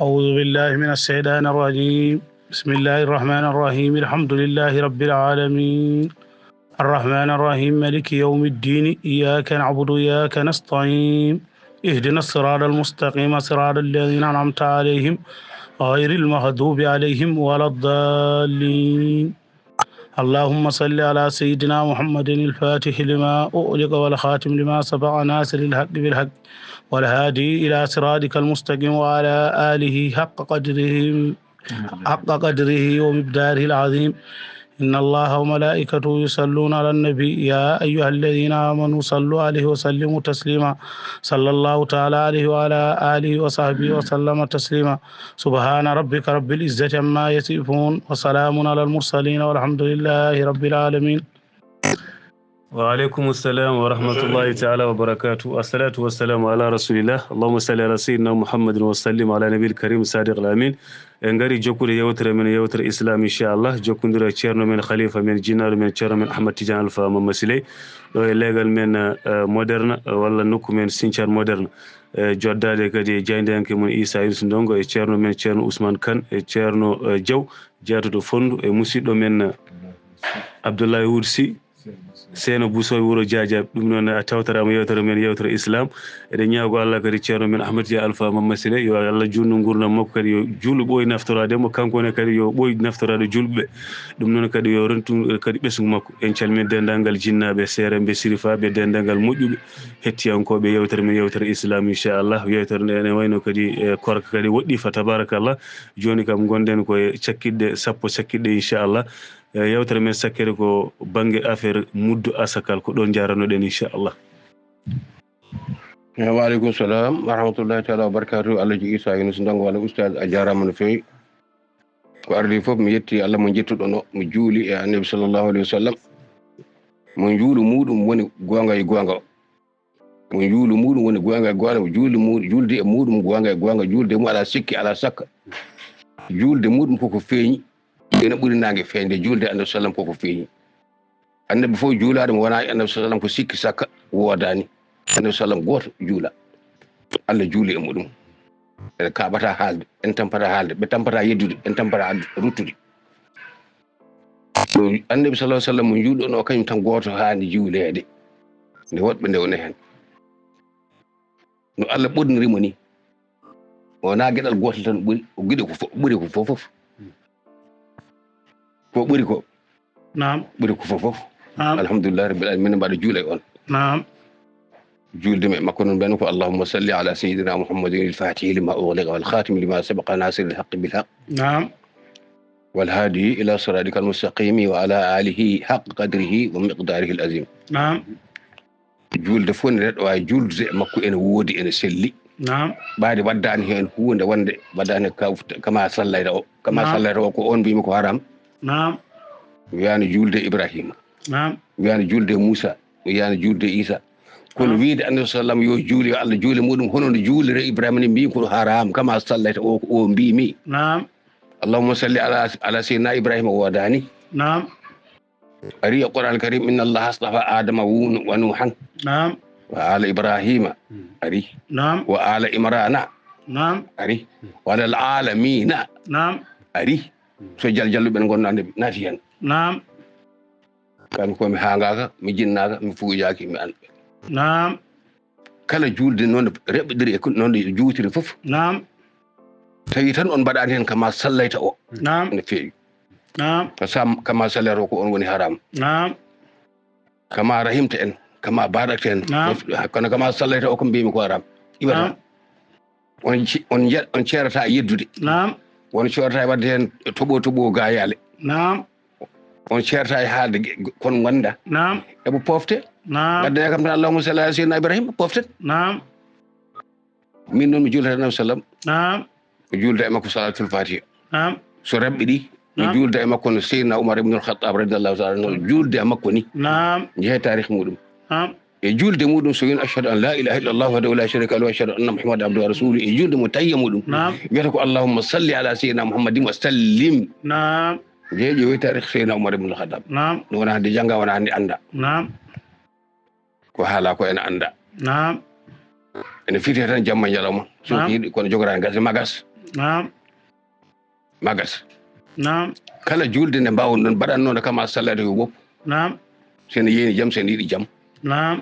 أعوذ بالله من الشيطان الرجيم. بسم الله الرحمن الرحيم. الحمد لله رب العالمين الرحمن الرحيم مالك يوم الدين إياك نعبد وإياك نستعين اهدنا الصراط المستقيم صراط الذين أنعمت عليهم غير المغضوب عليهم ولا الضالين. اللهم صل على سيدنا محمد الفاتح لما أغلق والخاتم لما سبق ناصر الحق بالحق والهادي إلى صراطك المستقيم وعلى آله حق قدره ومقداره العظيم. إن الله وملائكته يصلون على النبي يا أيها الذين آمنوا صلوا عليه وسلموا تسليما. صلى الله تعالى عليه وعلى آله وصحبه وسلم تسليما. سبحان ربك رب العزة عما يصفون وسلام على المرسلين والحمد لله رب العالمين. وعليكم السلام ورحمة الله تعالى وبركاته. الصلاة والسلام على رسول الله. اللهم صل على سيدنا محمد وسلم على نبي الكريم الصادق الأمين. ngari jokkude yewtere men yewtere islam inchallah jokkondira ceerno men khalifa men jinnaɗo men ceerno men Ahmad Tidiane Alpha Mama Siley ɗo e legal men moderne walla nokku men Sinthiane moderne joddade kadi jayndeyanke mon Issa Yunus Ndongo e ceerno men ceerno Ousmane Kane e ceerno Diaw jatoɗo Fondu e musidɗo men Abdoulaye Wuld Sy Seno Bousso wuro Diadiaɓe. ɗum noon a tawtarama yewtere men yewtere islam eɗen ñaago Allah kadi ceerno men Ahmad Tidiane Alpha Mama Siley yo Allah junnu gurdam makko kadi yo julɓe ɓooyi naftorademo kankone kadi yo ɓooyi naftorade julɓeɓe. ɗum noon kadi yo rentu kadi ɓesgu makko. en calmin dendagal jinnaɓe seeremɓe sirifaɓe dendagal moƴƴuɓe hettiyankoɓe yewtere men yewtere islam inchallah. yewtere nde ene wayno kadi korka kadi woɗɗi fa tabarakallah. joni kam gonɗen koye cakkitɗe sappo cakkitɗe inchallah. yewtere men sakkere ko banggue affaire muddu asakal ko ɗon jaranoɗen inchallah. Waaleykum salam wa rahmatullahi taala wa barakatuh. Allah ji Issa Yunus Ndongo walla oustad a jarama no fewi. ko ardi foof mi yetti Allah mo jettuɗono mi juuli e annabi sallllahu alayhi wa sallam. mo juulu muɗum woni gonga e gonga. mo juulu muɗum woni gonga e gonga. julde e muɗum gonga e gonga. julde mum ala sikki ala sakka. julde muɗum koko feeñi ene ɓuri nangue feeñde julde annabi sallam koko feeñi. annabi fof juulade mo wona annabi sallam ko sikki sakka wodani. annabi sallam goto juula. Allah juuli e muɗum. en kaɓata haalde en tampata haalde ɓe tampata yeddude en tampata ruttude. annabi sallah sallam mo juulɗono kañum tan goto haani juulede nde woɗɓe ndewne hen no Allah ɓurdirimo ni wona gueɗal gotal tan ɓuuri o guiɗe ko ɓuuri ko fof ko ɓuuri ko Naam. ɓuuri ko fof alhamdulillah rabbil alamin min mbaɗa juula e on. Naam. julde me makko noon mbiyano ko allahumma salli ala sayyidina muhammadin al-fatihi lima ughliqa wal khatimi lima sabaqa nasir al-haqqi bil haqq Naam. wal hadi ila siratika al-mustaqimi wa ala alihi haqq qadrihi wa miqdarihi al-azim. Naam. julde fof ne neɗɗo wawi juldude e makko ene woodi ene selli. Naam. ɓaade waddani hen hunde wonde waddani kama sallayta o ko on mbimi ko haram. Naam. wiyani julde Ibrahima. Naam. wiyani julde Moussa wiyani julde Issa. kono wiide annabi sallam yo juuli yo Allah juuli muɗum hono no juulire Ibrahima ni mbimi ko haram kama sallayta o ko o mbimi. Naam. allahumma salli ala sayyidina Ibrahima wodani. Naam. ari e Qur'an karim inna allaha astafa adama wa nuhan. Naam. wa ala Ibrahima ari. Naam. wa ala Imrana Naam. ari. wa ala alamina Naam. ari. so jalluɓe ɓen gonno annabi naati hen. Naam. kami komi hangaka mi jinnaka mi fuyaki mi anɗa. Naam. kala julde noon reɓɓiɗiri e noon juutiri fof. Naam. tawi tan on mbaɗani hen kama sallayta o. Naam. ene feewi. Naam. kama sallayta o ko on woni haram. Naam. kama rahimta en kama baɗakta en. kono kama sallayta o ko mbimi ko haram. iwata on ceerata e yeddude. Naam. on ceerata e wadde hen toɓo gayale. Naam. on ceerata e haalde kon gonda. Naam. eɓe pofte. Naam. gaddane kam tan allahumma salli ala sayyidina Ibrahima poften. Naam. min noon mi juulata annabi sallam. Naam. mi juulda e makko salatul fatiha. Naam. so remɓiɗi mi juulda e makko no seydina Oumar ibn al-Khattab radiallahu taala no juulde e makko ni. Naam. jeehe tarikh muɗum. Naam. e julde muɗum so win ashhadu an la ilaha illallah wahdahu la sharika lahu wa ashhadu anna muhammadan abduhu wa rasuluhu e julde mo tayya muɗum wiyata ko allahumma salli ala sayyidina muhammadin wa sallim. Naam. jeeƴi wi tarikh seydina Oumar ibn al-Khattab. Naam. no wona hande jangga wona hande anda. Naam. ko haala ko ene anda. Naam. ene fiite tan jamma ñalawma so yiiɗi kono jogorani gase magas. نعم magas نعم kala julde nde mbawon ɗon mbaɗannoɗo kama sallade ko wopp نعم sene yeeni jaam sene yiɗi jaam نعم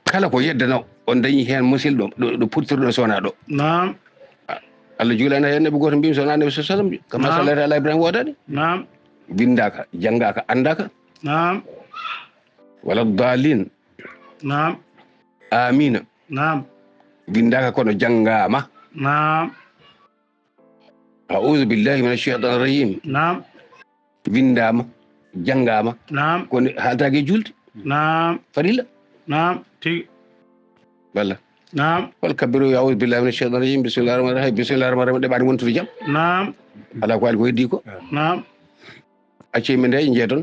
kala ko yeddana on dañi hen musidɗo ɗo puttirɗo sowona ɗo نعم Allah juulani hen neɓe goto mbimi sowona neɓe sa sallam kama sallade ala ibrahima wodani نعم windaka janggaka andaka نعم wala dalin نعم amina نعم windaka kono janggama نعم a'udhu billahi minash shaitanir rajim نعم windama janggama نعم kono haaldaki e julde نعم farilla نعم تي walla نعم wal kabiru a'udhu billahi minash shaitanir rajim bismillahir rahmanir rahim bismillahir rahmanir rahim ɗeɓani wontude jaam نعم ala ko waali ko heddi ko نعم acci min nde jeeton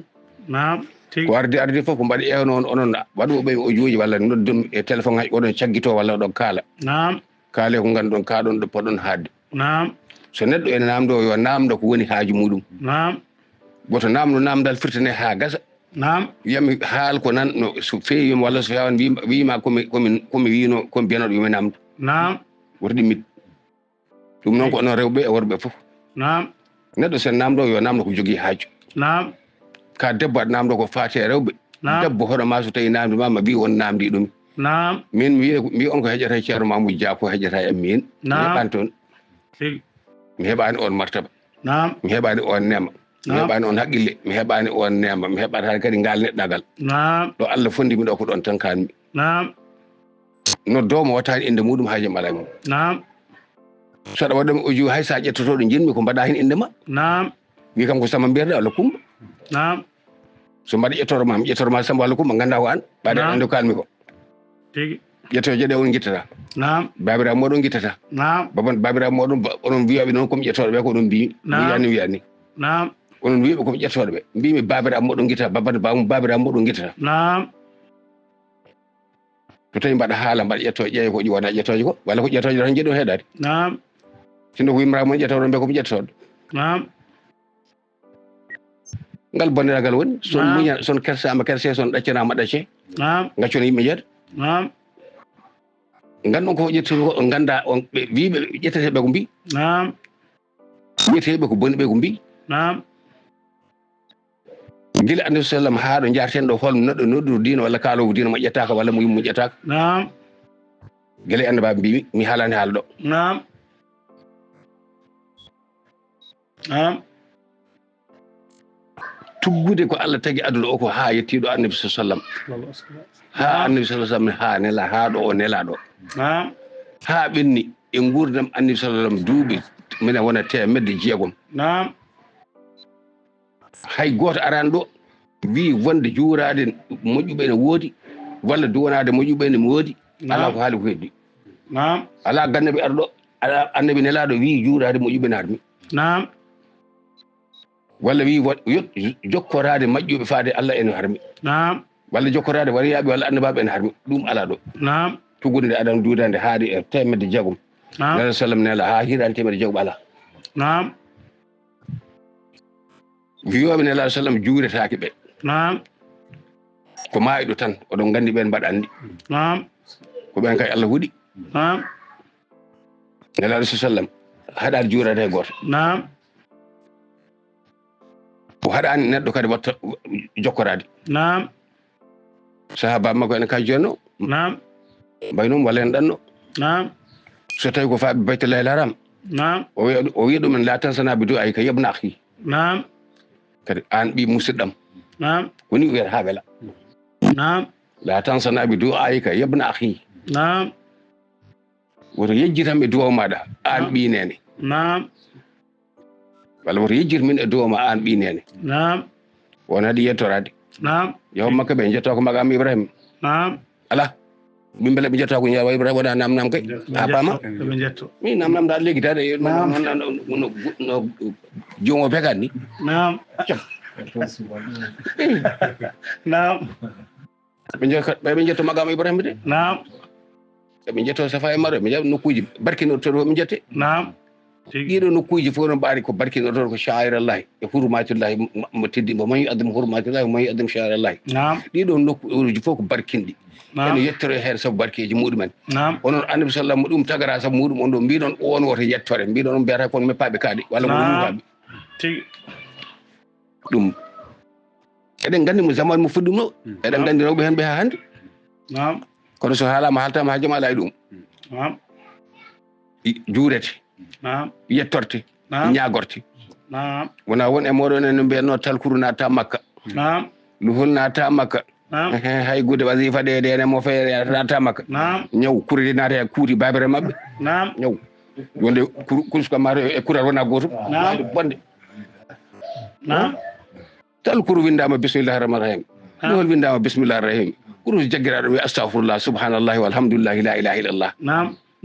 نعم تي ko ardi fof ko mbaɗi ƴewno on onon waɗoɓe ɓe audio walla noddum e téléphone ngaji oɗon caggito walla oɗon kaala نعم kaale ko ganduɗon kaɗon ɗo poɗon haadde نعم so neɗɗo ene namdo yo namdo ko woni haaju muɗum نعم goto namdo namdal firtane ha gasa نعم wiyami haal ko nanno so feewima walla so fewan wima komi wino komi biyanoɗo yomi namdo نعم woto ɗimmit ɗum noon ko onon rewɓe e worɓe fof نعم neɗɗo sen namdo yo namdo ko jogui haaju نعم ka debbo aɗa namdo ko faati e rewɓe debbo hoɗo ma so tawi namdi ma wi on namdi ɗum نعم min mi on ko heƴata ceerno Mamoudou Dia ko heƴata e min mi heɓani toon تي mi heɓani on martaba نعم mi heɓani on nema mi heɓani on haqqille mi heɓani on nema mi heɓata kadi ngal neɗɗagal نعم ɗo Allah fondimi ɗo ko ɗon tan kanmi نعم no domo wattani inde muɗum haaji mala mum نعم saɗa waɗami audio hay sa ƴettoto ɗo jinmi ko mbaɗa hen inde ma نعم wi kam ko Samba mbiyerɗa walla Coumba نعم so mbaɗa ƴettoroma mi ƴettoroma Samba walla Coumba ganda ko an ɓaɗe ande ko kalmi ko تي ƴettoje ɗe on guittata نعم babiraɓe moɗon guittata نعم babiraɓe moɗon onon wiyaɓe noon komi ƴettoɗo ɓe ko ɗum mbimi wiyani نعم onon wiyaɓe komi ƴettoɗo ɓe mbimi babiraɓe moɗon guittata babiraɓe moɗon guittata نعم so tawi mbaɗa haala mbaɗa ƴettoje ƴeewa ko wona ƴettoje ko walla ko ƴettoje tan jeeɗo heeɗade نعم sinno ko yimiraɓe mon ƴettoɗon ɓe komi ƴettoɗo نعم ngal bonniragal woni son muña son kersama kerse son ɗaccanama ɗacce نعم gaccono yimɓe jeeɗa نعم ganɗon ko ƴettata ko ganda on ɓe wiɓe ƴetteteɓe ko mbi نعم wiyeteɓe ko boni ɓe ko mbi نعم guila annabi sallam ha ɗo jarten ɗo holno neɗɗo noddudo diina walla kaalowo diina mo ƴettaka walla mo yimmo ƴettaka نعم guila annabaɓe mbimi mi haalani haala ɗo نعم نعم tuggude ko Allah tagi aduna o ko ha yettiɗo annabi sallam ha annabi sallam ha nela ha ɗo o nela ɗo نعم ha ɓenni e gurdam annabi sallam duuɓi minen wona temedde jeegom نعم hay goto arani ɗo wi wonde juurade moƴƴuɓe ne woodi walla duwanade moƴƴuɓe ne woodi ala ko haali ko heddi نعم ala gannabi ara ɗo ala annabi nelaɗo wi juurade moƴƴuɓe ne harmi نعم walla wi jokkorade majƴuɓe faade Allah ene harmi نعم walla jokkorade wariyaɓe walla annabaɓe ene harmi ɗum ala ɗo نعم tuggude nde adana duudande haade e temedde jeegom نعم nala sallam nela ha hirani temedde jeegom ala نعم wiyoɓe nelaɗo sallam juuretake ɓe نعم ko mayiɗo tan oɗon gandi ɓen mbaɗa andi نعم ko ɓen kay Allah huuɗi نعم nelaɗo sallam haɗani juurade hay goto نعم o haɗani neɗɗo kadi watta jokkorade نعم sahabaɓe makko ene kaji jonno نعم mbaynoom walla en ɗanno نعم so tawi ko faaɓe baytullahi l haram نعم o wiya ɗumen la tansana bi du'aika yabna akhi نعم kadi an ɓi musidɗam نعم woni wiyata ha wela نعم la tansana bi du'aika yabna akhi نعم woto yejjitam e duwaw maɗa an ɓi nene نعم walla woto yejjir min e duwaw ma an ɓi nene نعم won haɗi yettorade نعم yawo makka ɓe jetta ko magam Ibrahima نعم ala min beele ɓe jetta ko yawa Ibrahima waɗa namnam kay ha pama ɓe jetto mi namnam da leguitade no jongo bekat ni نعم نعم ɓe jetto magam Ibrahima de نعم ɓe jetto Safa e Marwa ɓe jaɓa nokkuji barkinotoɗo ɓe jette نعم ɗiɗo nokkuji fof no mbaari ko barkiɗoto ko sha'irallahi e hurmatullahi mo teddi mo man yu'azzim hurmatullahi mo man yu'azzim sha'irallahi ɗiɗo nokkuji fof ko barkinɗi ene yettoro heen sabu barkeji muɗumen onon annabi sallam mo ɗum tagara sabu muɗum on ɗo mbiɗon on woto yettore mbiɗon on mbiyata kono meppaɓe kaaɗe walla mo ɗumkaɓe ɗum eɗen nganndi mo zaman mo fuɗɗum ɗo eɗen nganndi rewɓe heen ɓe haa hannde kono so haalama haaltama ha jom ala e ɗum juurete yettorte ñagorte wona won e moɗon en no mbiyatno talkuru naata makka luhol naata makka hay gude wasifa ɗe ɗene mo feere naata makka ñaw kurdi naata e kuuti babere maɓɓe ñaw wonde kursuka mato e kural wona gotum bonde talkuru windama bisimillahi rahmani rahim luhol windama bisimillahi rahim kurus jaggiraɗo wi astahfirullah subhanallahi walhamdulillahi la ilaha illallah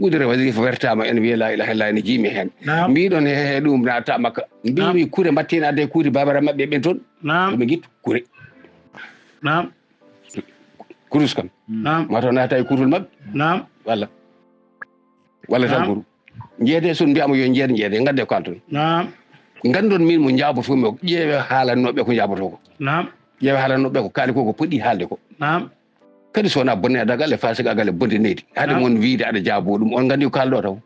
gudere wasifa wertama en wiye la ilaha illallah ene jiimi hen mbiɗon he ɗum naata makka mbimi kure mbattinade kuuti babara mabɓe ɓen toon ɗume guittu kure kurus kam mataw naata e kuutol mabɓe walla talkuru jeede son mbiyama yo jeede gadde ko anton gandon min mo jaabotomi o ƴeewe haalannoɓe ko jaaboto ko ƴeewe haalannoɓe ko kaali ko poɗɗi haalde ko kadi so wona bonne adagal e fasigagal e bonde neydi haade mon wiide aɗa jaabo ɗum on gandi ko kalɗo taw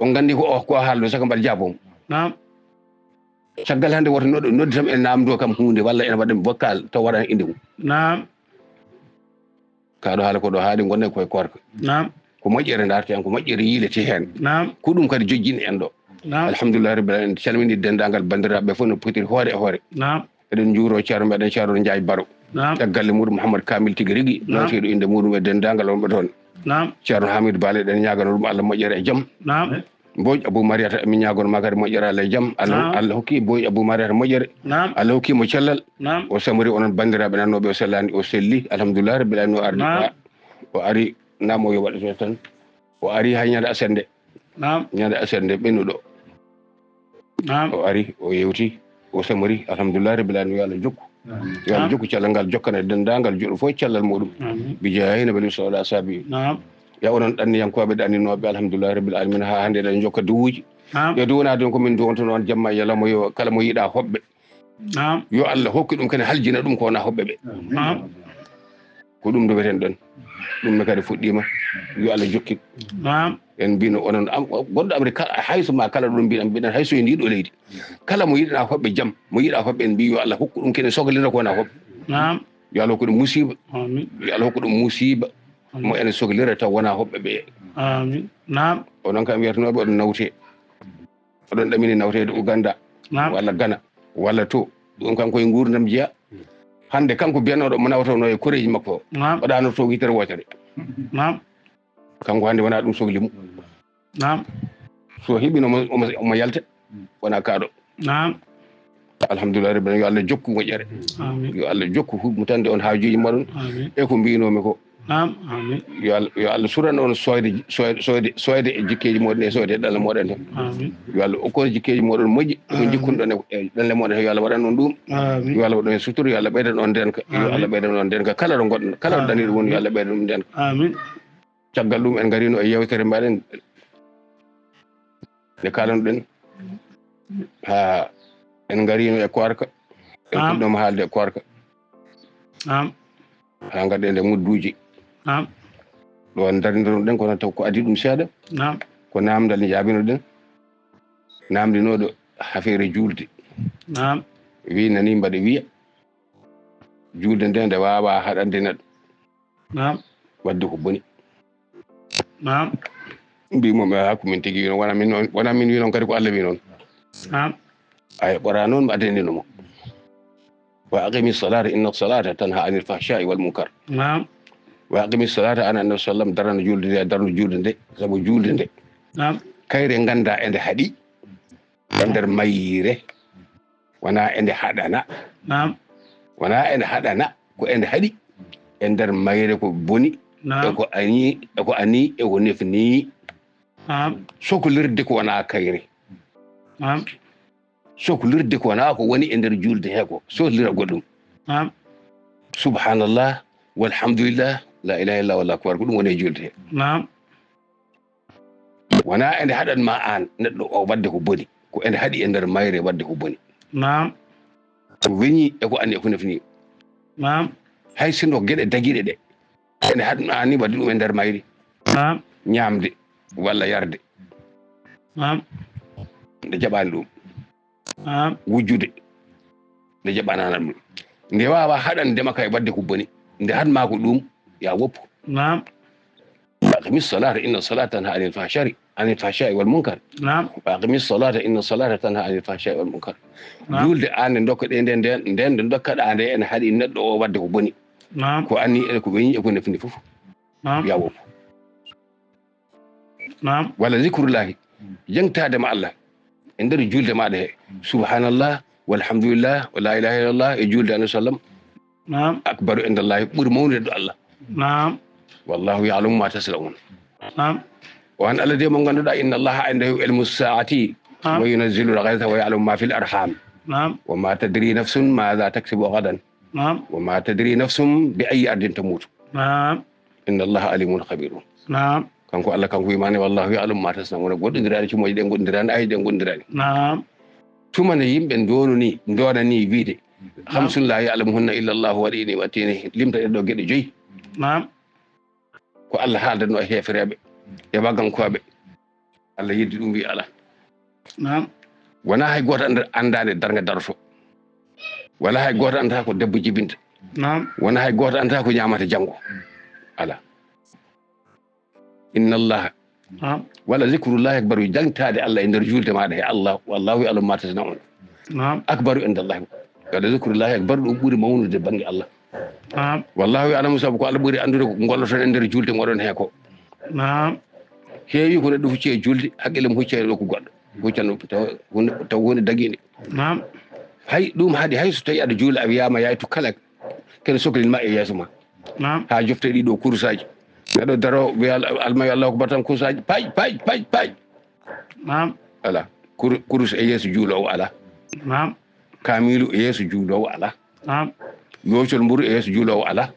on gandi ko haalɗo saka mbaɗa jaabomo caggal hannde woto noddi tam en namdo kam hunde walla ene waɗa bokkal taw waɗa inde mum kaɗo haala ko ɗo haali gonne koye korka ko moƴƴere darti hen ko moƴƴere yiilete hen ko ɗum kadi jojjini en ɗo alhamdulillah rabbil alamin calmini dendagal bandiraɓe fof no potiri hoore e hoore eɗen juuro ceerno meɗen ceerno Ndiaye Baro caggalle muɗum Mouhamadou Kamil tigui rigui nawteɗo inde muɗum e dendagal wonɓe toon ceerno Hamidou Bale ɗen ñagano ɗum Allah moƴƴere e jaam Mbodj Abou Mariata min ñagonoma kadi moƴƴere Allah e jaam Allah hokki Mbodj Abou Mariata moƴƴere Allah hokkimo cellal o samori onon bandiraɓe nannoɓe o sellani o selli alhamdulillah rabbil alamin o ardi o ari nam o yo waɗete tan o ari hay ñande asende ñande asende ɓennuɗo o ari o yewti o samori alhamdulillah rabbil alamin yo Allah jokku yo Allah jokku cellal ngal jokkana dendagal juɗo fof cellal muɗum bijahi nabi sallallahu alaihi wasallam ya onon ɗanniyankoɓe ɗanninoɓe alhamdulillah rabbil alamin ha hande eɗen jokka duwuji yo duwona ɗum komin duwonto noon jamma yalamo yo kala mo yiiɗa hoɓɓe yo Allah hokki ɗum kadi haljina ɗum ko wona hoɓɓe ɓe ko ɗum duweten ɗon ɗum ne kadi fuɗɗima yo Allah jokki en mbino onon goɗɗo amri hayso ma kala ɗum mbiɗen hayso e ndiɗo leydi kala mo yiɗana hoɓɓe jaam mo yiɗa hoɓɓe en mbi yo Allah hokku ɗum kene sohlira ko wona hoɓɓe yo Allah hokku ɗum musiba yo Allah hokku ɗum musiba mo ene sohlira taw wona hoɓɓe ɓe onon kam wiyatanoɓe oɗon nawte oɗon ɗamini nawtede Uganda walla Ghana walla to ɗum kam koye gurdam jeeya hande kanko biyanoɗo mo nawtono e koreji makko waɗano to yitere wotere kanko hande wona ɗum sohli mum so heeɓino omo yalta wona kaɗo alhamdulillah rabbil yo Allah jokku moƴƴere yo Allah jokku huɓɓutande on haajuji moɗon e ko mbinomi ko yo Allah surano on soyde e jikkeji moɗon e soyde e ɗalle moɗon tan yo Allah okkon jikkeji moɗon moƴƴi ko jikkunɗon e ɗalle moɗon yo Allah waɗan on ɗum yo Allah waɗan suturu yo Allah ɓeydan on ndenka yo Allah ɓeydan on ndenka kala ɗo goɗɗon kala ɗo daniɗo woni yo Allah ɓeydan ɗum ndenka caggal ɗum en garino e yewtere mbaɗen nde kalanoɗen ha en garino e korka en puɗɗoma haalde e korka ha gadde nde mudduji ɗo darniɗon ɗen kono taw ko adi ɗum seeɗa ko namdal jaabino ɗen namdinoɗo affaire julde wi nani mbaɗa wiya julde nde nde wawa haɗande neɗɗo wadde ko boni mbimomi hakku min tigui noon wona min wi noon kadi ko Allah wi noon ay ɓora noon mi addandinomo wa aqimi salata inna salata tanha anil fahshai wal munkar wa aqimi salata ana annabi sallam darano julde nde darno julde nde saabu julde nde kayre ganda ende haaɗi e nder mayire wona ende haɗana wona ende haɗana ko ende haaɗi e nder mayre ko boni eko ani eko nefni sohlirde ko wona kayre sohlirde ko wona ko woni e nder julde he ko sohlira goɗɗum subhanallah walhamdulillah la ilaha illallah wallahu akbar ko ɗum woni e julde he wona ende haɗanma an neɗɗo o wadde ko boni ko ende haɗi e nder mayre wadde ko boni Naam. ko weñi e ko anni e ko nafni Naam. hay sinno geɗe dagiɗe ɗe ende haɗanma an ni wadde ɗum e nder mayri Naam. ñamde walla yarde Naam. nde jaɓani ɗum Naam. wujjude nde jaɓanana ɗum nde wawa haɗandema kay wadde ko boni nde haɗma ko ɗum ya woppu Naam. وأقم الصلاة إن الصلاة تنهى عن الفحشاء والمنكر Naam. وأقم الصلاة إن الصلاة تنهى عن الفحشاء والمنكر Naam. julde an nde dokkaɗe nden nde dokkaɗa nde ene haɗi neɗɗo o wadde ko boni Naam. ko anni ene ko weñi e ko nefni fof Naam. ya woppu Naam. walla zicrullahi jengtadema Allah e nder julde maɗa he subhanallah walhamdulillah wa la ilaha illallah e julde annabi sallam Naam. akbaru indallahi ɓuuri mawnude ɗo Allah Naam. wallahu ya'lamu ma tasna'un Naam. وأن الذي من قال إن الله عنده علم الساعة وينزل الغيث ويعلم ما في الأرحام Naam. وما تدري نفس ماذا تكسب غدا Naam. وما تدري نفس بأي أرض تموت Naam. إن الله عليم خبير Naam. kanko Allah kanko imani wallahu ya'lamu ma tasna'un goɗɗodirani cumoji ɗe goɗɗodirani ayde goɗɗodirani Naam. tumane yimɓe donani wiide hamsun la ya'lamuhunna illa Allah waɗini wattini limta ɗe ɗo geɗe joyi Naam. ko Allah haaldatno e hefereɓe e wagankoɓe Allah yiddi ɗum wi ala Naam. wona hay goto andade darga daroto wala hay goto andata ko debbo jibinta Naam. wona hay goto andata ko ñamata janggo ala inna allaha Naam. walla zicrullahi akbaru jangtade Allah e nder julde maɗa he Allah wallahu ya'lamu ma tasna'un Naam. akbaru indallahi walla zicrullahi akbaru ɗum ɓuuri mawnude banggue Allah Naam. wallahu ya'lamu sabu ko Allah ɓuuri andude ko golloton e nder julde moɗon he ko Naam. heewi ko neɗɗo hucci e julde haqqille mo hucci e ɗo ko goɗɗo huccanɗo taw hunde daguide Naam. hay ɗum haadi hay so tawi aɗa juula a wiyama yahay to kala kene sohlinma e yeeso ma Naam. ha jofte ɗiɗo kursaji neɗɗo daro wiya almayo Allah ko batan kursaji paj Naam. ala kurus e yeeso juulowo ala Naam. kamilu e yeeso juulowo ala Naam. yocol mburu e yeeso juulowo ala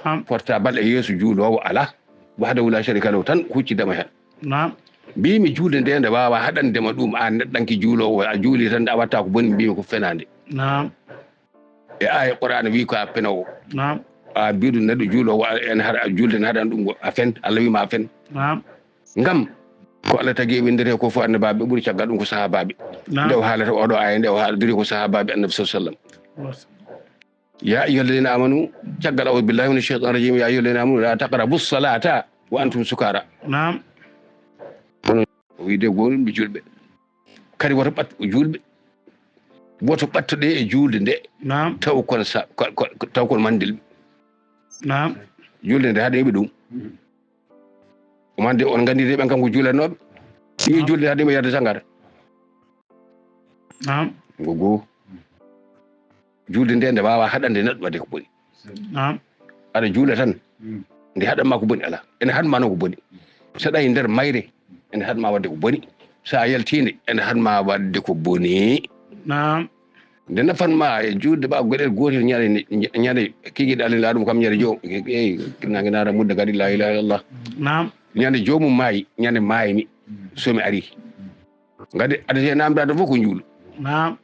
Naam. portable e yeeso juulowo ala wahdahu la sharika lahu tan huccidema hen Naam. mbimi julde nde nde wawa haɗandema ɗum an neɗɗanki juulowo a juuli tan nde a watta ko boni mbimi ko fenade Naam. e aya qur'ana wi ko a penowo Naam. a mbiɗum neɗɗo juulowo en haɗa julde ne haɗan ɗum a fen Allah wima a fen Naam. ngam ko Allah tagi e windete ko fof annabaɓe ɓuuri caggal ɗum ko sahabaɓe nde o haalata oɗo aya nde o haaladiri ko sahabaɓe annabi sallam ya ayyuhalladhina amanu caggal a'udhu billahi minash shaitanir rajim ya ayyuhalladhina amanu la taqrabu salata wa antum sukara Naam. o wiide gonɓe julɓe kadi woto ɓat julɓe woto ɓattoɗe e julde nde Naam. taw kon mandilɓe Naam. julde nde haɗa heɓi ɗum omande on gandi ɓen kam ko juulatnoɓe ɗi julde haɗa heɓi yarde sangata Naam. ngo goo julde nde nde wawa haɗande neɗɗo wadde ko boni Naam. aɗa juula tan nde haɗanma ko boni ala ene haɗma no ko boni saɗa e nder mayre ene haɗma wadde ko boni sa yaltinde ene haɗma wadde ko boni Naam. nde nafanma e julde ɓa goɗel gotel ñande kikiɗe Allah la ɗum kam ñande joom nangue nara mudde kadi la ilaha illallah Naam. ñande jomum maayi ñande maayimi somi ari gadi aɗa te namdade fof ko juulu Naam.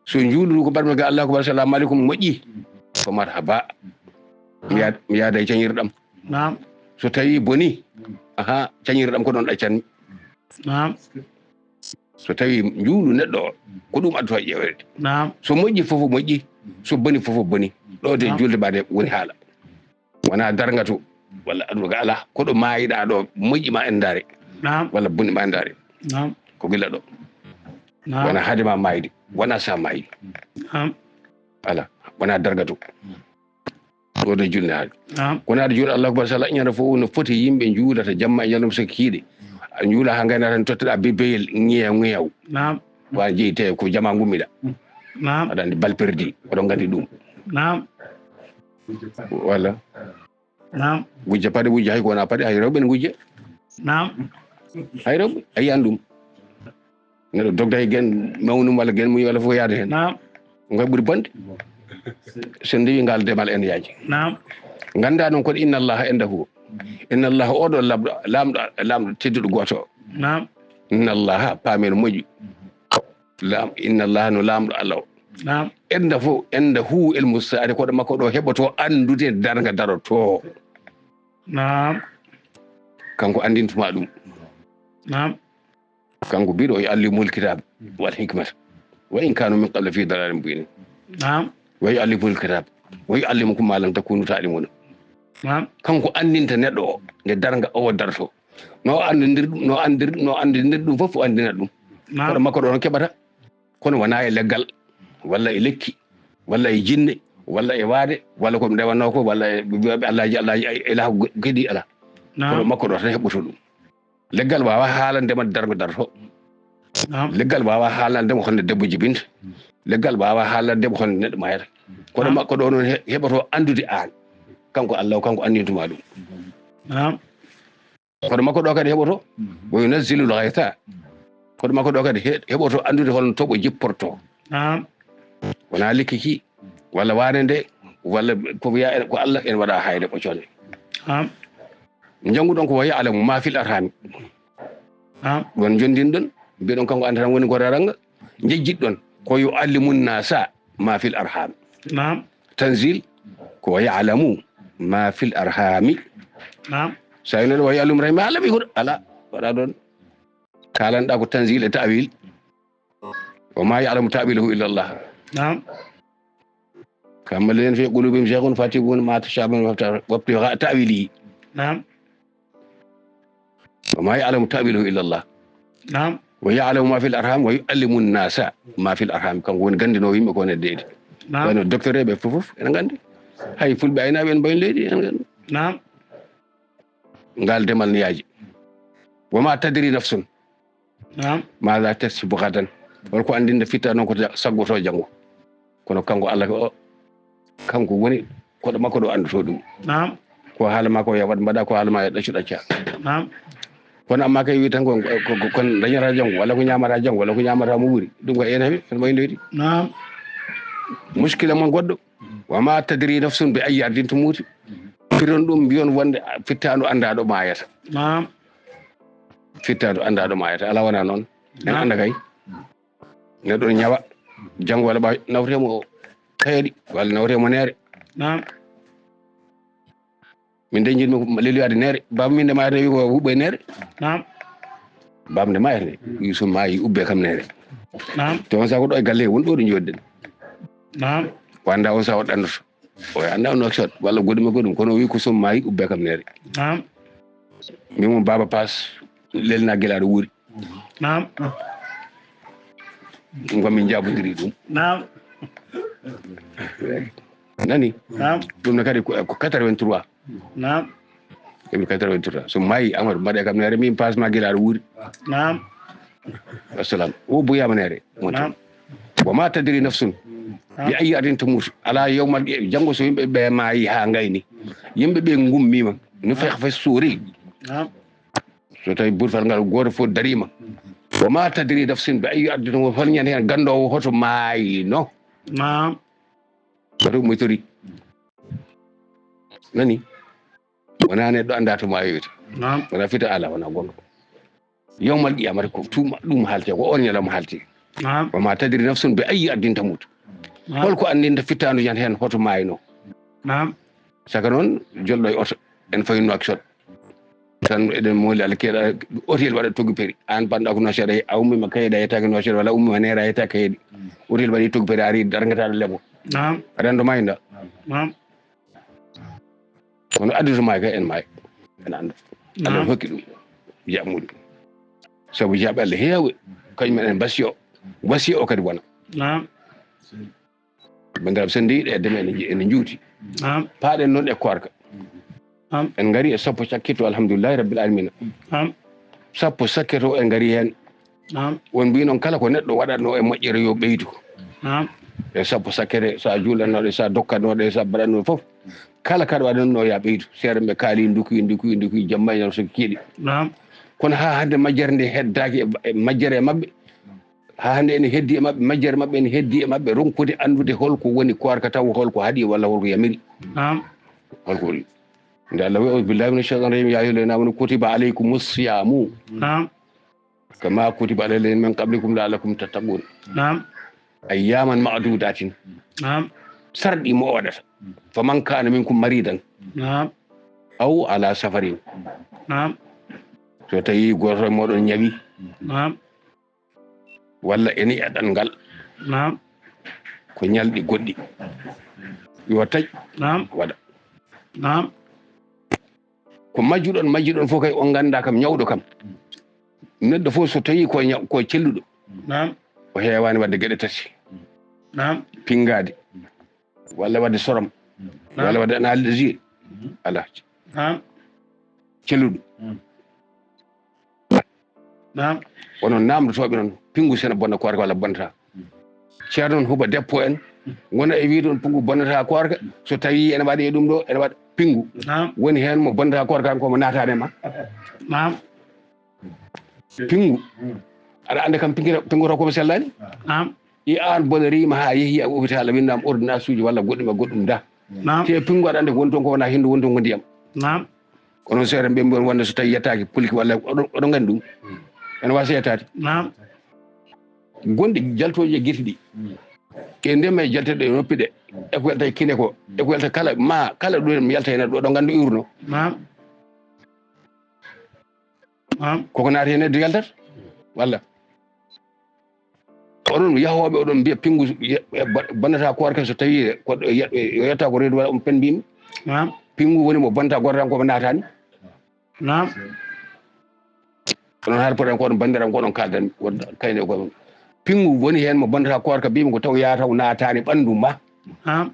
so juuluru ko mbaɗmi ga Allah ko bar salamu aleykum moƴƴi ko marhaba mi yaada e cañirɗam Naam. so tawi boni aha cañirɗam ko ɗon ɗaccanmi Naam. so tawi juulu neɗɗo o ko ɗum adduta ƴewrede Naam. so moƴƴi fofo moƴƴi so boni fofo boni ɗo de julde mbaɗe woni haala wona darga to walla aduga ala koɗo mayiɗa ɗo moƴƴi ma en daare Naam. walla boni ma en daare Naam. ko gila ɗo Naam. wona haade ma mayde wona sa mayi Naam. ala wona darga to ɗo de julde haali Naam. kono aɗa juula Allah akbar sala ñande fof no foti yimɓe juulata jamma e ñandum saki kiiɗe a juula ha gayna tan totteɗa bebeyel ŋeyaw Naam. wa jeeyi te ko jama gummiɗa Naam. aɗa andi bal perdi oɗon gandi ɗum Naam. walla Naam. gujja paɗe wujja hay ko wona paɗe hay rewɓe ne gujja Naam. hay rewɓe a yiyan ɗum neɗɗo dogda e gen mawnum walla gen muñi walla fof yaade hen Naam. ngoy ɓuuri bonde sen ndewi ngal demal en yaaji Naam. ganda noon kono inna allaha indahu inna allaha oɗo lamɗo tedduɗo goto نعم inna allaha paamen moƴƴi inna allaha no laamɗo allah o نعم enda hu el musaade koɗo makko ɗo heɓoto andude darga daroto نعم kanko andintuma ɗum نعم kanko mbiɗo o yuallimul kitab wal hikmata wa in kanu min qabla fi dalalin mubin نعم wa yuallimul kitab wa yuallimukum ma lam takunu ta'lamuna نعم kanko andinta neɗɗo o nde darga o darto no andidir ɗum fof o andinat ɗum koɗo نعم makko ɗo no keɓata kono wona e leggal walla e lekki walla e jinne walla e waade walla ko ɗum ndewanno ko walla e wiyoɓe allaji ilaha geɗi ala kono نعم makko ɗo tan heɓɓoto ɗum leggal wawa haalandema dargo darto نعم leggal wawa haalandema honde debbo jibinta leggal wawa haalandema honde neɗɗo mayata kono makko ɗo noon heɓoto andude an kanko allah o kanko andintuma ɗum نعم kono makko ɗo kadi heɓoto wo yunazzilul ghaytha kono makko ɗo kadi heɓoto andude holno toɓo jipporto نعم wona lekki ki walla waane nde walla ko wiya ko allah en waɗa hayde ɓoccone نعم jannguɗon ko wa ya'lamu ma fil arhami نعم won jondinɗon mbiɗon kanko anda tan woni ko raranga jejjitɗon ko yu'allimun nasa ma fil arham نعم tanzil ko wa ya'lamu ma fil arhami نعم sa ino wa ya'lamu rahima ala ɓi huɗo ala waɗa ɗon kalanɗa ko tanzil e ta'wil wa ma ya'lamu ta'wilahu illa allah نعم كما الذين في قلوبهم زيغ فاتبون ما تشابه وابتغاء تأويله نعم وما يعلم تأويله إلا الله نعم ويعلم ما في الأرحام ويعلم الناس ما في الأرحام كان وين غاندي نو يمكن كون ديدي نعم وين الدكتور بي فوف en غاندي hay fulbe ayna ben bayn leydi en غاندي نعم ngal demal niyaji وما تدري نفس نعم ماذا تكسب غدا ko andinde fitta non ko saggoto jango kono kanko Allah ko kanko woni koɗo makko ɗo anduto ɗum نعم ko haala makko ya waɗ mbaɗa ko haala ma ya ɗaccu ɗacca نعم kono amma kay wi tan kon dañata janggo walla ko ñamata janggo walla ko ñamata mo wuri ɗum ko en heeɓi en ɓay leydi نعم muskila mon goɗɗo wama tadri nafsun bi ayyi ardin tumuti firon ɗum mbiyon wonde fittaɗo andaɗo mayata نعم fittaɗo andaɗo mayata ala wona noon en anda kay neɗɗo ñawa janggo walla ɓa nawtemo kayeɗi walla nawtemo neere نعم min de jiɗmi leluyade neere baba min nde mayata wi ko huɓɓe neere نعم baba nde mayata nde wi so maayi ubbe kam neere نعم to on sako ɗo e galle woni ɗo ɗo jodden نعم o anda on sawo ɗandoto o anda on noksot walla goɗɗum e goɗɗum kono wi ko so maayi ubbe kam neere نعم min mo baba pass lelna guelaɗo wuuri نعم gomin jabodiri ɗum نعم nani نعم ɗum ne kadi ko 83 نعم eɓi 83 so maayi amadou mbaɗe kam neere min pass ma guelaɗo wuuri نعم wassalam o buyama neere نعم wama tadri nafsun bi ayi ardin tamutu ala yawmal janggo so yimɓe ɓe maayi ha gayni yimɓe ɓe gummima no feeha fay suuri نعم so tawi burfal ngal goto fof darima wama tadri nafsin bi ayi ardin tamutu hol ñande hen gandowo hoto maayino نعم bato moytori nani wona neɗɗo anda to maayoyta نعم wona fita ala wona gonga yawmal qiyamata ko tuma ɗum haalte ko on ñalawma haalte نعم wama tadri nafsun bi ayi ardin tamutu نعم holko andinta fittanu ñande hen hoto maayino نعم saka noon jolɗo e oto en fayinno action tan eɗen mooli Allah keeɗa hôtel waɗa toggi péri an banɗa ko noseeɗa a ummima kayeɗa yettake noseeɗa walla ummima neera yetta kayeɗi hôtel waɗi toggi péri ari dargataɗo leego نعم rendo mayda نعم kono adduto maayo kay en maayo en anda Allah نعم hokki ɗum jaɓmuɗum saabu jaɓe Allah heewi kañumen en wasi o kadi wona نعم bandiraɓe sen ndiɗe e deme ene juuti نعم paaɗen noon e korka نعم en gari e sappo sakkitto alhamdulillahi rabbil alamina نعم sappo sakkito en gari hen نعم won mbi noon kala ko neɗɗo waɗatno e moƴƴere yo ɓeydu نعم e sappo sakkete sa juulannoɗe sa dokkanoɗe sa mbaɗanno fof kala kaɗa waɗanno ya ɓeydu seeɗa ɓe kaali dukuyi jamma e ñam so kiiɗi نعم kono ha hande majjere nde heddaki e majjere e mabɓe ha hande ene heddi e mabɓe majjere mabɓe ene heddi e mabɓe ronkude andude holko woni korka taw holko haaɗi walla holko yamiri نعم holko woni nde Allah wi billahi mina shaitan rajim ya ayyuhal ladina amanu kutiba alaykumus siyamu نعم kama kutiba alal ladina min qablikum la'allakum tattaqun نعم ayyaman ma'dudatin نعم sarɗi mo waɗata faman kana minkum maridan نعم aw ala safarin نعم so tawi goto moɗon ñawi نعم walla eni e ɗanngal نعم ko ñalɗi goɗɗi yo taƴ نعم waɗa نعم ko majjuɗon fof kay on ganda kam ñawɗo kam neɗɗo fof so tawi ko celluɗo نعم o heewani wadde geɗe tati نعم pingade walla wadde sorom walla wadde analyse ala نعم celluɗo نعم onon namdotoɓe noon pingu sene bonna korka walla bonnata ceerno noon huuba deppo en wona e wiide on pingu bonnata korka so tawi ene waɗi e ɗum ɗo ene waɗa pingu نعم woni hen mo bonnata korka an komo natane ma نعم pingu aɗa anda kam pingoto komo sellani نعم i an bonarima ha yeehi a hôpital windama ordonnance uji walla goɗɗum da نعم te pingu aɗa anda ko woni toon ko wona hindu woni toon ko ndiyam نعم kono seeɗa ɓe mbiyon wonde so tawi yettaki pulki walla oɗon gandi ɗum ene wasa yettade نعم gonɗi jaltoji e guite ɗi ke ndema e jalteɗe e noppi ɗe e ko welta e kine ko e ko welta kala ɗum mi yalta hen ɗo ganda urno نعم نعم koko naati hen neddo yaltata walla oɗon yahoɓe oɗon mbiya pingu bonnata korka so tawi yo yetta ko reedu walla on pen mbimi نعم pingu woni mo bonnata goto tan komo natani نعم onon haala poɗen ko oɗon bandiram ko oɗon kaldan kayne ko pingu woni hen mo bonnata korka mbimi ko taw yataw natani ɓandu ma نعم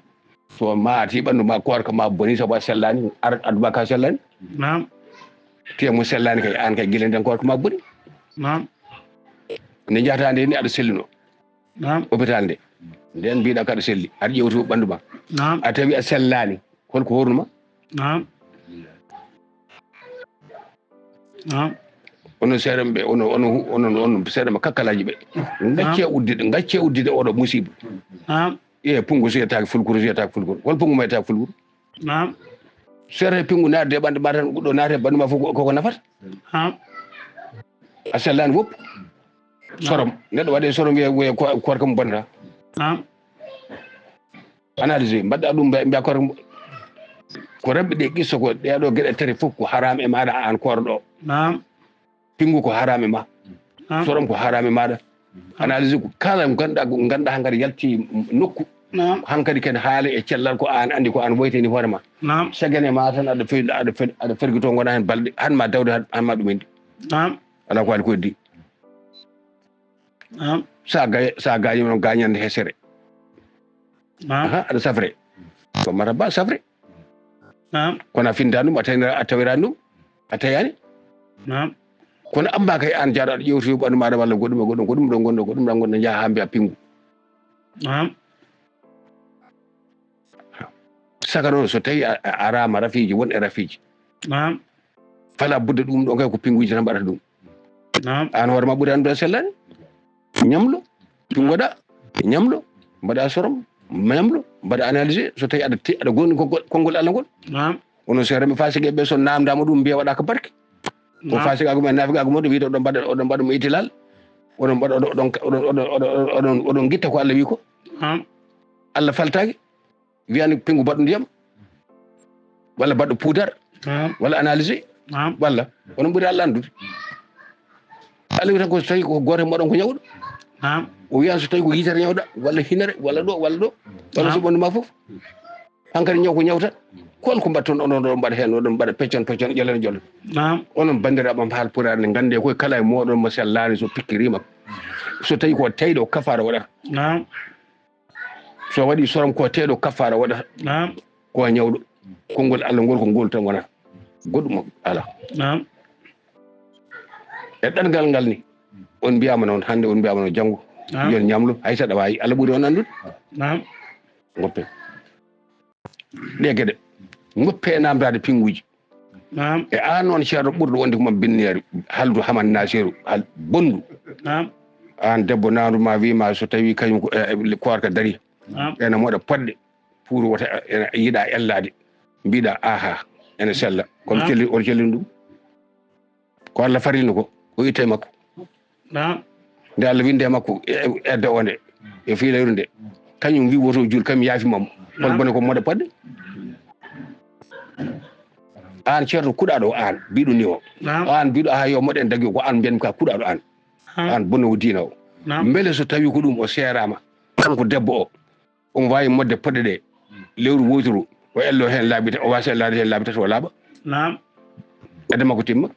so maati ɓandu ma korka ma boni sabu a sellani aduma ka sellani نعم te mo sellani kay an kay guila nden korka ma boni نعم nde jahata nde ni aɗa sellino نعم hôpital nde nden mbiɗa ko aɗa selli aɗa ƴewti ɓandu ma نعم a tawi a sellani holko hornuma نعم نعم onon seeɗa ɓe onon seeɗa ma kakkalaji ɓe gacce uddide oɗo musiba نعم pungu so yettaki fulkuru hol pungu ma yettaki fulkuru نعم seeɗa pingu naatde ɓandu ma tan ɗo naate ɓandu ma fof koko nafata نعم a sellani fof sorom neɗɗo waɗe sorom wiye korka mo bonnata نعم analyse mbaɗɗa ɗum mbiya korka ko remɓe ɗe qissa ko ɗeɗo gueɗe tati fof ko haram e maɗa an korɗo نعم pingu ko haram e ma نعم sorom ko haram e maɗa analyse ko kala ganduɗa hankkadi yalti nokku نعم hankkadi kadi haala e cellal ko an andi ko an woyteni hoore ma نعم sagane ma tan aɗa ferguito gona hen balɗe hanma dawde hanma ɗum endi نعم ala ko waɗi ko heddi نعم sa gañima noon gañande hesere نعم aɗa safre ko mata ba safre نعم kono a finda ɗum a tawirani ɗum a tayani نعم kono amba kay an jaaɗo aɗa ƴewti ɓandu maɗa walla goɗɗum ɗo gonɗo goɗɗum ɗo gonɗo jaaha ha mbiya pingu نعم saka noon so tawi a arama rafiji won e rafiji نعم fala budde ɗum ɗo kay ko pinguji tan mbaɗata ɗum نعم an hoore ma ɓuuri andude a sellani ñamlo pingoɗa ñamlo mbaɗa sorom ñamlo mbaɗa analysé so tawi aɗa gonni konngol Allah ngol نعم onon so remɓe fasigueɓe so namdama ɗum mbiya waɗa ko barke ko fasigago men nafigago moɗo wiide oɗon mbaɗa mo itilal oɗon mbaɗa oɗon guitta ko Allah wi ko نعم Allah faltaki wiyani pingu mbaɗɗo ndiyam walla mbaɗɗo poudar نعم walla analysé نعم walla onon ɓuuri Allah andude Allah wi tan ko so tawi ko goto moɗon ko ñawɗo نعم o wiyan so tawi ko yitere ñawɗa walla hinere walla ɗo walla so ɓandu ma fof hankkadi ñaw ko ñawtat kolko mbatton onon ɗon mbaɗa hen oɗon mbaɗa peccon ƴollen ƴollen نعم onon bandiraɓam haal pulaar nde gande koye kala e moɗon mo sellani so pikkirima so tawi ko teyɗo kafara waɗata نعم so waɗi sorom ko teyɗo kafara waɗata نعم ko ñawɗo konngol Allah ngol ko ngol tan wonata goɗɗum ala نعم e ɗanngal ngal ni on mbiyama noon hannde on mbiyama noon janngo نعم yon ñamlo hay saɗa wawi Allah ɓuuri on anndude نعم goppe ɗe gueɗe goppe e namdade pinguji نعم e an noon ceerno ɓurɗo wonde ko mam binniyari haldu haman nasiru hal bondu نعم an debbo nanduma wima so tawi kañum korka dari نعم ene moɗa poɗɗe pour wota ene yiiɗa ellade mbiɗa aha ene sella kono celli on cellini ɗum ko Allah farilno ko o itte makko نعم nde Allah winde makko edda onde e fiilawru nde kañum wi woto jul kam yaafi mam hol bone ko moɗa padde an ceerto kuɗaɗo an mbiɗo ni o an mbiɗo ha yo moɗen dagi ko an mbiyanmi ka kuɗaɗo an bonnowo diina o beele so tawi ko ɗum o seerama kanko debbo o omo wawi modde poɗɗe ɗe lewru wotoru o ello hen laabi o wasa ellade hen laabi tati o laaɓa edda makko timma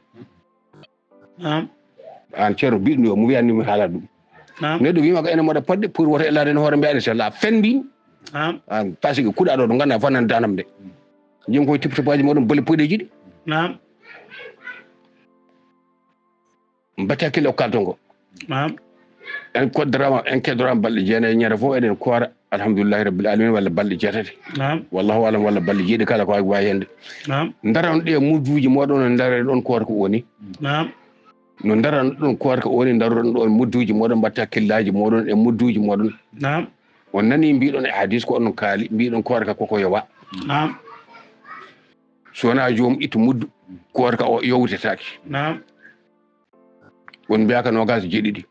an ceerto mbiɗo ni o mo wiyanimi haalata ɗum neɗɗo wima ko ene moɗa poɗɗe pour woto ellade hen hoore mbiyaɗe so laaɓa fen mbimi an par ce que kuɗaɗo ɗo ganduɗa fannane danam de jim koye tiptopaji moɗon bolle poɗeji ɗi mbatti hakkille o kalton ngo en koddarama en keddorama balɗe jeenayyi ñande fof eɗen koora alhamdulillahi rabbil alamin walla balɗe jeetati wallahu alam walla balɗe jeeɗi kala ko wawi hende daran ɗe mudduji moɗon no daare ɗon koora ko woni no daran ɗon koora ko woni daroɗon ɗon mudduji moɗon mbatta hakkillaji moɗon e mudduji moɗon on nani mbiɗon e hadis ko onon kaali mbiɗon koora ka koko yowa so wona joomum ittu muddu koora ka o yowtetake on mbiyaka nogas jeeɗiɗi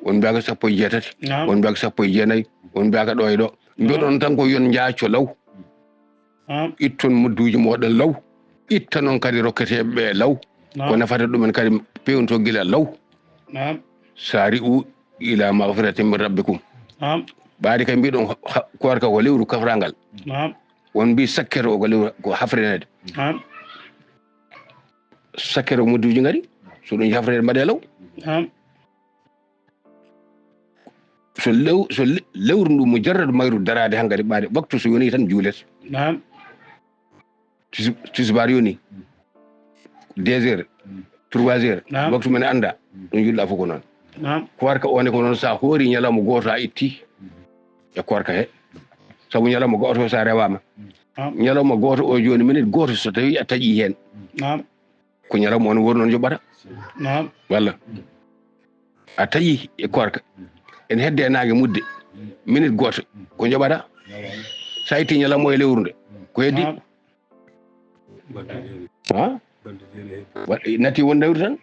on mbiyaka sappo e jeetati on mbiyaka sappo e jeenayyi on mbiyaka ɗo e ɗo mbiɗon tan ko yon jaaco law itton mudduji moɗon law itta noon kadi rokketeɓe ɓe law ko nafata ɗumen kadi pewnto gila law saari u ila magfiratin min rabbikum ɓaade kay mbiɗon koora ka ko lewru kafrangal on mbi sakkere o ko lewru ko hafrenede sakkere o mudduji ngari so ɗum hafrede mbaɗe law so lewru ndu mo jarrata mayru darade hankkadi ɓaade waktu so yoni tan juulet tisbar yoni 2 heures 3 heures waktu men anda ɗum julɗa fof ko noon koorka one ko noon sa hoori ñalawma goto a itti e koorka he saabu ñalawma goto sa rewama ñalawma goto o joni minute goto so tawi a taƴi hen ko ñalawma on wori noon joɓata walla a taƴi e koorka en hedde e naage mudde minute goto ko joɓata sa itti ñalawma o e lewru nde ko heddi natti won lewru tan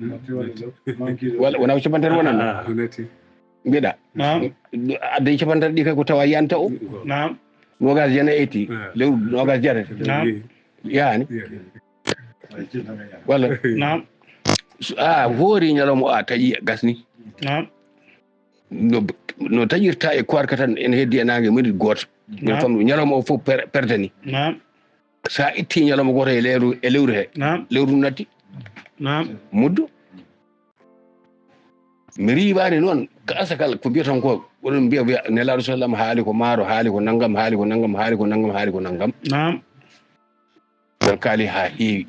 wona ko capantere wonanno mbiɗa adde capantere ɗi kay ko tawa yiyanta o nogas jeenayyi etti lewru nogas jeetati yaani walla a hoori ñalawma o a taƴi gasni no taƴirta e koorka tan ene heddi e naage minute goto min famɗum ñalawma o fof perdani sa itti ñalawma goto e lewru he lewru natti muddu mi riiwani noon ka asakal ko mbiyaton ko oɗon mbiya nelaɗo sallam haali ko maaro haali ko naggam haali ko naggam haali ko naggam haali ko naggam on kaali ha heewi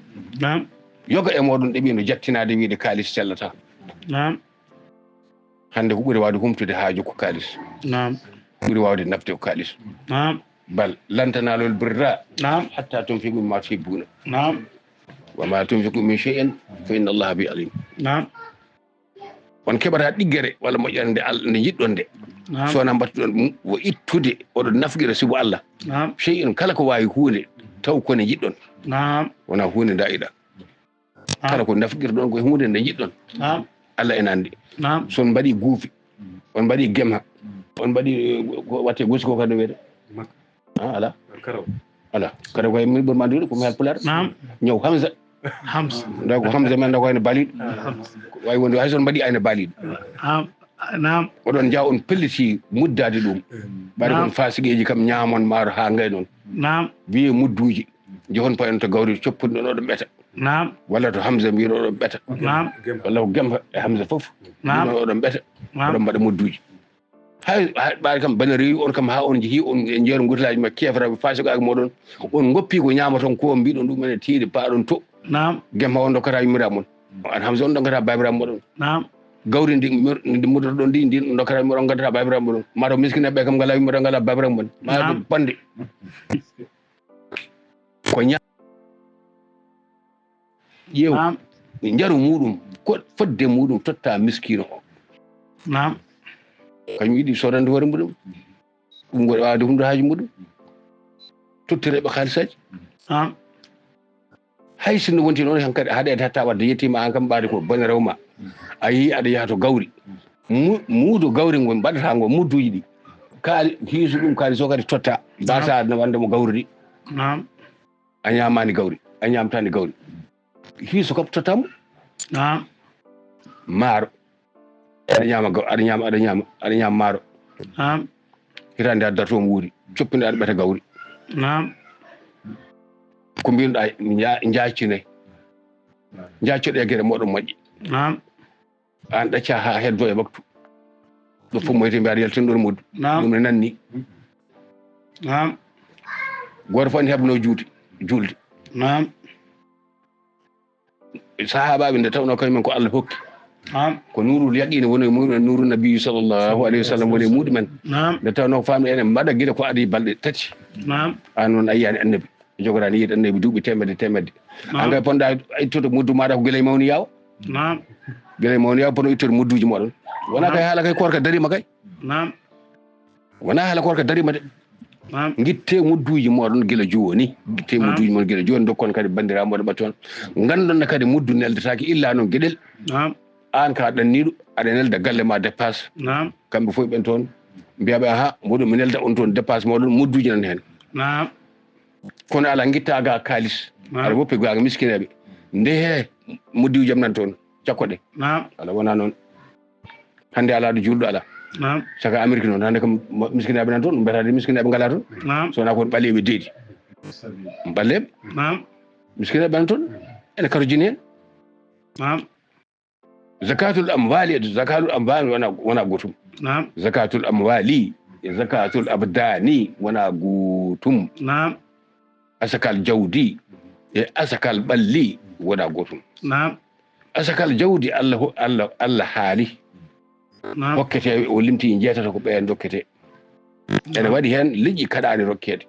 yoga e moɗon ɗeɓi no jattinade wiide kaalis sellata hande ko ɓuuri wawde humtude haaju ko kaalis ɓuuri wawde nafde ko kaalis bal lantanalol birra hatta tunfiqu mimma tuhibbuna wa ma tunfiqu min shay'in fa inna allaha bi alim on keɓata ɗiggere walla moƴƴere nde jiɗɗon nde sowona mbattuɗon wo ittude oɗon nafgira sibo Allah shay'in kala ko wawi hunde taw kone jiɗɗon wona hunde dayiɗa kala ko nafgirɗon koye hunde nde jiɗɗon Allah ene andi son mbaɗi guufi on mbaɗi gemha on mbaɗi ko watte gosi ko kadi wiyete ala karaw koye min ɓurma andude komi halpular ñaw Hamza nda ko Hamza men nda ko ayno baliɗo wawi wonde hay son mbaɗi ayno baliɗo oɗon jaa on pelliti muddade ɗum ɓaɗa kon fasigueji kam ñamon maaro ha ngay noon wiye mudduji jehon payon to gawri coppuɗi ɗon oɗon ɓeeta walla to Hamza mbiɗo oɗon ɓeeta walla ko Gemba e Hamza foof mbiɗon oɗon ɓeeta oɗon mbaɗa mudduji hay ɓaade kam bane rewi on kam ha on jeehi on e jeero gutilaji ma kefraɓe fasiguaji moɗon on goppi ko ñamaton ko mbiɗon ɗum ene tiiɗe paaɗon to Gemba on dokkata yummiraɓe mon an Hamza on dokkata babiraɓe moɗon gawri ndi muddoto ɗon ndi ndin dokkata yummiraɓe on gaddata babiraɓe moɗon mataw miskineɓe kam ngala yummiraɓe ngala babiraɓe mon ma bande ko ƴeew jaru muɗum ko fodde muɗum totta miskino o kañum yiɗi sodande hoore muɗum ɗum goɗe wawde humde haaji muɗum tottireɓe haalisaji hay sinno wonti noon hankkadi haɗede hatta wadde yettima an kam ɓaade ko bone rewma a yeehi aɗa yaha to gawri muudo gawri ngo mbaɗata ngo mudduji ɗi kaali hiisu ɗum kaali so kadi totta mbasa no wanda mo gawri ɗi a ñamani gawri a ñamtani gawri hiisu kam tottamo maaro aɗa ñama maaro hitande addata toon wuuri coppini aɗa ɓeta gawri ko mbinoɗa jaccine jaccoɗe gueɗe moɗon moƴƴi an ɗacca ha heddo e waktu ɗo fof moyte mbiyaɗa yaltin ɗon muddu ɗum ne nanni goto fof ne hebno julde sahabaɓe nde tawno kañumen ko Allah hokki ko nurul yaqine woni e muɗum nuru nabi sallllahu alayhi wa sallam woni e muɗumen nde tawno ko famɗi enen mbaɗa guila ko adi balɗe tati an noon a yiyani annabi jogorani yiide annabi duuɓi temedde an kay ponɗa ittude muddu maɗa ko guila e mawni yaw guila e mawni yaw pono ittude mudduji moɗon wona kay haala kay korka darima kay wona haala korka darima de guitte mudduji moɗon guila joni guitte mudduji moɗon guila joni dokkon kadi bandiraɓe moɗon ɓa toon gandonna kadi muddu neldetaki illa noon gueɗel an ka ɗanniɗo aɗa nelda galle ma dépasse kamɓe fof ɓen toon mbiyaɓe aha moɗon mi nelda on toon dépasse moɗon mudduji nan hen kono ala guittaga kalis aɗa woppi gaga miskineɓe nde he muddiwi jam nan toon cakkoɗe ala wona noon hande ala ɗo julɗo ala saka Amérique noon hande kam miskineɓe nan toon mbiyatade miskineɓe ngala toon sowona kono ɓaleɓe deedi ɓalleɓe miskineɓe nan toon ene karojini hen zakatul amwali e zakatul amwali wona gotum zakatul amwali e zakatul abdani wona gotum asakal jawdi e asakal ɓalli wona gotum asakal jawdi Allah haali hokkete o limti jeetata ko ɓeen dokkete ene waɗi hen liƴƴi kaɗani rokkede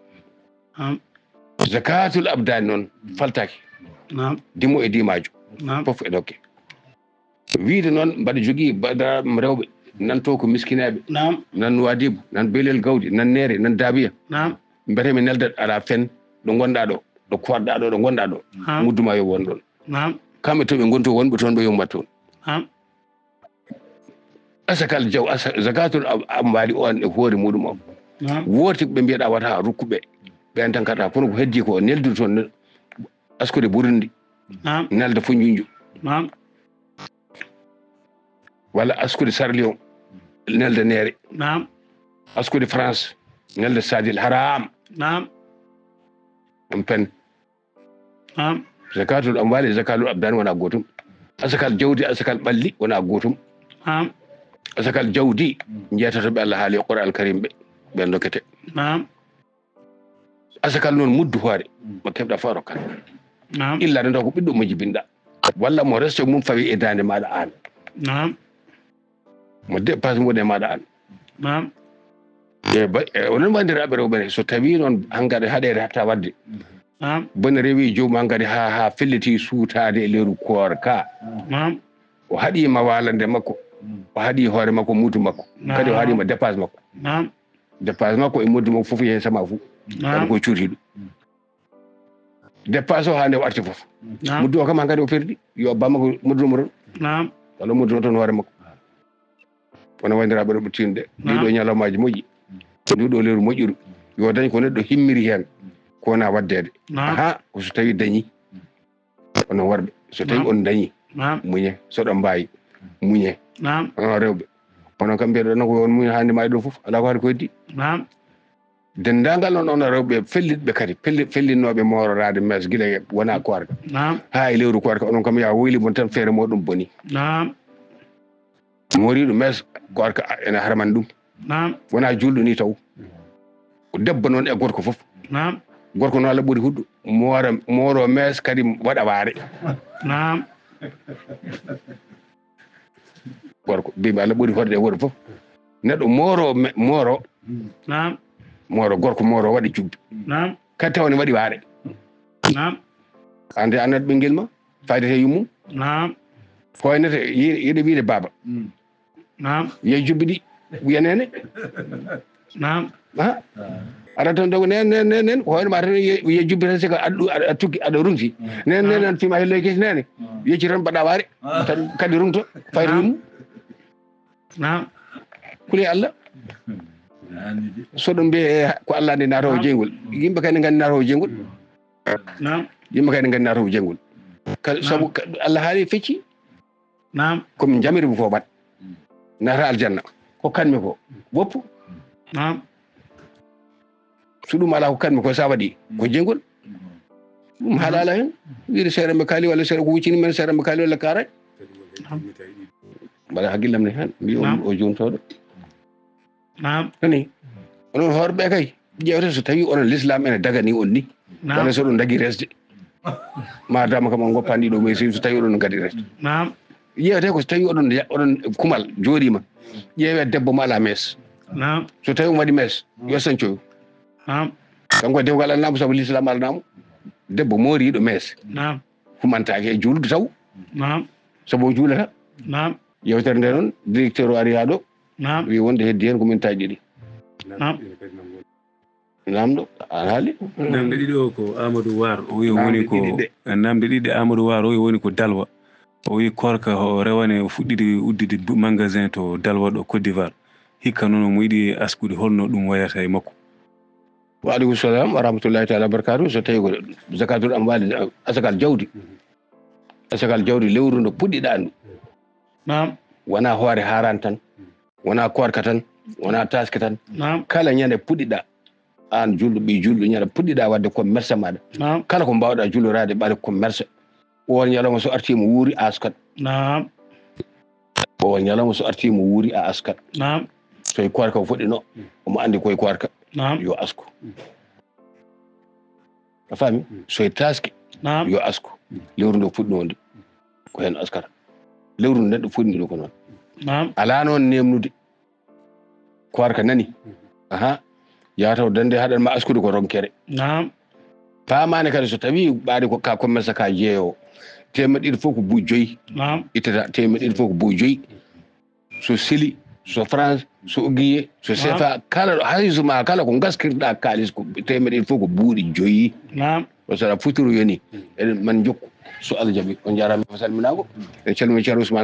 zakatul abdani noon faltaki dimo e dimajo fof e dokke wiide noon mbaɗa jogui badam rewɓe nanto ko miskineɓe nan wadibu nan belel gawdi nan neere nan daabiya mbete mi neldat ala fen ɗo gonɗa ɗo koɗɗa ɗo gonɗa ɗo mudduma yo won ɗon kamɓe to ɓe gonto wonɓe toon ɓe yombat toon asakal jaw zakatul amwali on e hoore muɗum o wooti ɓe mbiyeɗa wata rukkuɓe ɓen tan kata kono ko heddi ko neldude toon askude Burundi nelda Foundiougne walla askude Sierra Leone nelda Neere askude France nelda Sadil Haram ɗum pen zakatul amwali zakatul abdani wona gotum asakal jawdi asakal ɓalli wona gotum asakal jawdi jeetatoɓe Allah haali e Qur'an Karim ɓen dokkete asakal noon muddu hoore mo keɓɗa fo rokkat illa nde taw ko ɓiɗɗo mo jibinɗa walla mo reste mum fawi e dande maɗa an mo dépasse mum woni e maɗa an onon bandiraɓe rewɓe so tawi noon hankkadi haɗede hatta wadde bone rewi jomum hankkadi ha felliti suutade e leeru koorka o haɗima walande makko o haɗi hoore makko mutu makko kadi o haɗima dépasse makko e muddu makko fof yehe sama fo kadi ko cuuti ɗum dépasse o ha nde o arti foof muddu o kam hankkadi o perdi yo bammakko muddumo toon walla mudduno toon hoore makko wono wandiraɓe ɗo ɓettinde ɗiɗo ñalawmaji moƴƴi nduɗo leeru moƴƴuru yo dañ ko neɗɗo himmiri hen ko wona waddede ha ko so tawi dañi onon worɓe so tawi on dañi muñe soɗon mbawi muñe onon rewɓe onon kam mbiyeɗo ko on muñe hande ma ɗo foof ala ko haɗi ko heddi dendagal noon ono rewɓe fellitɓe kadi fellinoɓe mororade mes guila wona koorka ha e lewru koorka onon kam ya woyli mon tan feere moɗum boni moriɗo mes koorka ene harman ɗum wona julɗo ni taw ko debbo noon e gorko foof gorko noon Allah ɓuuri huɗɗo moro mes kadi waɗa waare gorko mbimi Allah ɓuuri fodde e wuuro foof neɗɗo moro gorko moro waɗi jubbi kadi taw ne waɗi waare ande annat ɓinguel ma faydete yummum hoynete yiɗe wiide baba yeyi jubbi ɗi wiyanene aɗa tan dogo nen ko hoyno ma tan wiye jubbi tan siko aɗa tukki aɗa rumti nen fima helloy kesi nene yecci tan mbaɗa waare kadi rumto fayde yummum نعم kuli Allah so ɗum mbiye ko Allah nde naatawo jeyngol yimɓe kadi ngandi naatawo jeyngol نعم yimɓe kadi ngandi naatawo jeyngol sabu Allah haali fecci نعم komin jamirimo ko bat naata aljanna ko kanmi ko woppu نعم so ɗum ala ko kanmi ko sa waɗi ko jeyngol ɗum haalala hen wiide seeɗa mbe kaali walla seeɗa ko wuccini men seeɗa mbe kaali walla kaara mbaɗa haqqillam ne hen mbi o jomtoɗo نعم nani onon hoorɓe kay ƴewte so tawi onon l'islam ene dagani on ni walla so ɗum dagui resde madama kam on goppani ɗo mais so tawi oɗon gadi resde نعم ƴewte ko so tawi oɗon kumal jooɗima ƴeewe debbo ma ala mees نعم so tawi on waɗi mees yo sancoyo نعم kanko dewgal alnamo saabu l'islam alnamo debbo mooriɗo mees نعم humantaki e julde taw نعم saabu o juulata نعم yewtere nde noon directeur o ari ha ɗo نعم wi wonde heddi hen komin taji ɗiɗi نعم namɗo an haali namde ɗiɗi o ko Amadou War o wi woni ko namde ɗiɗi Amadou War o wi woni ko Dalwa o wi korka o rewane o fuɗɗiɗi uddide magasin to Dalwa ɗo Côte d'Ivoire hikka noon omo yiɗi askude holno ɗum wayata e makko. wa aleykum salam wa rahmatullahi taala barakatuh so tawi ko zakatul amwali asakal jawdi lewru ndo puɗɗiɗa ndu نعم wona hoore haran tan wona korka tan wona taske tan نعم kala ñande puɗɗiɗa an julɗo ɓi julɗo ñande puɗɗiɗa wadde commerce maɗa نعم kala ko mbawɗa jullorade ɓaade commerce o ñalawma so artima wuuri a askat نعم o ñalawma so artima wuuri a askat نعم soye korka o fuɗɗino omo andi koye korka نعم yo asku a faami soye taske نعم yo asku lewru ndo fuɗɗi wonde ko hen askata lewru ndu neɗɗo fuɗɗi ɗo ko noon نعم ala noon nemnude korka nani aha yataw dande haɗanma askude ko ronkere نعم famani kadi so tawi ɓaade ko ka commerce ka jeeyowo temedde ɗiɗi fof ko buuɗi 5 نعم ittata temedde ɗiɗi fof ko buuɗi 5 so sili so France so ogiye so CFA kala ɗo haysuma kala ko gaskirɗa kalis ko temedde ɗiɗi fof ko buuɗi 5 نعم o saɗa futuru yoni eɗen man jokku so Allah jaaɓi on jarama salminago en calmini ceerno Ousmane